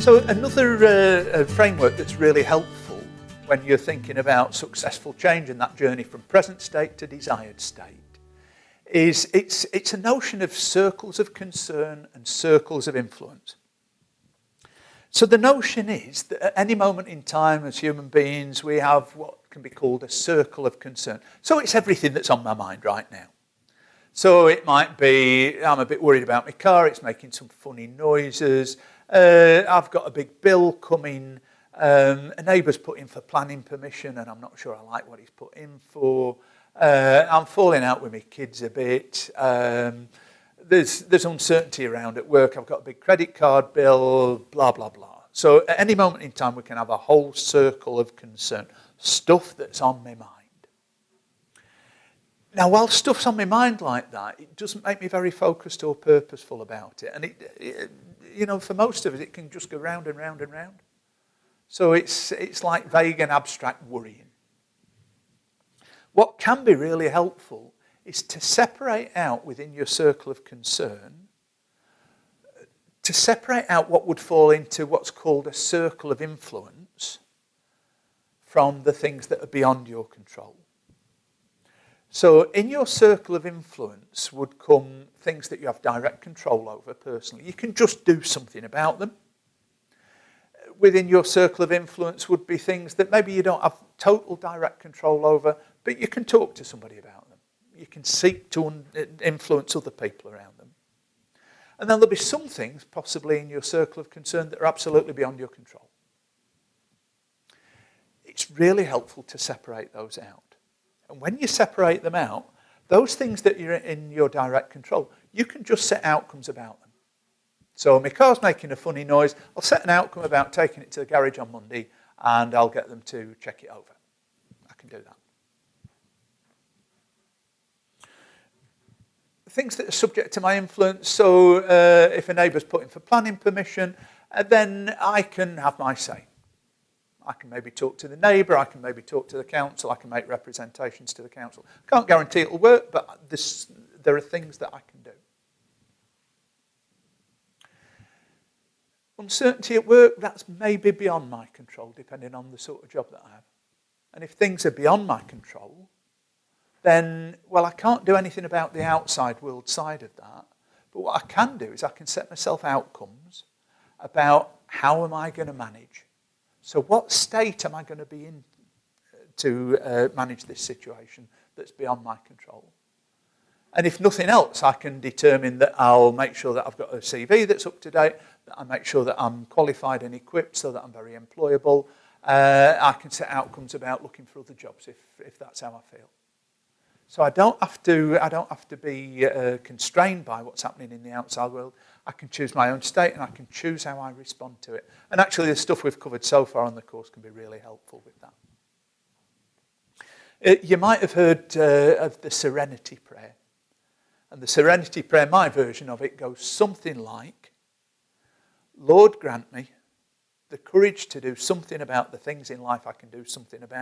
So another framework that's really helpful when you're thinking about successful change in that journey from present state to desired state is it's a notion of circles of concern and circles of influence. So the notion is that at any moment in time as human beings we have what can be called a circle of concern. So it's everything that's on my mind right now. So it might be, I'm a bit worried about my car, it's making some funny noises, I've got a big bill coming, a neighbour's put in for planning permission and I'm not sure I like what he's put in for, I'm falling out with my kids a bit, there's uncertainty around at work, I've got a big credit card bill, blah, blah, blah. So at any moment in time we can have a whole circle of concern, stuff that's on my mind. Now, while stuff's on my mind like that, it doesn't make me very focused or purposeful about it. And, for most of us, it can just go round and round and round. So it's like vague and abstract worrying. What can be really helpful is to separate out within your circle of concern, to separate out what would fall into what's called a circle of influence from the things that are beyond your control. So in your circle of influence would come things that you have direct control over personally. You can just do something about them. Within your circle of influence would be things that maybe you don't have total direct control over, but you can talk to somebody about them. You can seek to influence other people around them. And then there'll be some things possibly in your circle of concern that are absolutely beyond your control. It's really helpful to separate those out. And when you separate them out, those things that you're in your direct control, you can just set outcomes about them. So my car's making a funny noise, I'll set an outcome about taking it to the garage on Monday and I'll get them to check it over. I can do that. Things that are subject to my influence, so if a neighbour's put in for planning permission, then I can have my say. I can maybe talk to the neighbour, I can maybe talk to the council, I can make representations to the council. Can't guarantee it'll work, but there are things that I can do. Uncertainty at work, that's maybe beyond my control, depending on the sort of job that I have. And if things are beyond my control, then, well, I can't do anything about the outside world side of that. But what I can do is I can set myself outcomes about how am I going to manage. So what state am I going to be in to manage this situation that's beyond my control? And if nothing else, I can determine that I'll make sure that I've got a CV that's up to date, that I make sure that I'm qualified and equipped so that I'm very employable. I can set outcomes about looking for other jobs if that's how I feel. So I don't have to be constrained by what's happening in the outside world. I can choose my own state and I can choose how I respond to it. And actually the stuff we've covered so far on the course can be really helpful with that. You might have heard of the Serenity Prayer. And the Serenity Prayer, my version of it, goes something like, Lord, grant me the courage to do something about the things in life I can do something about.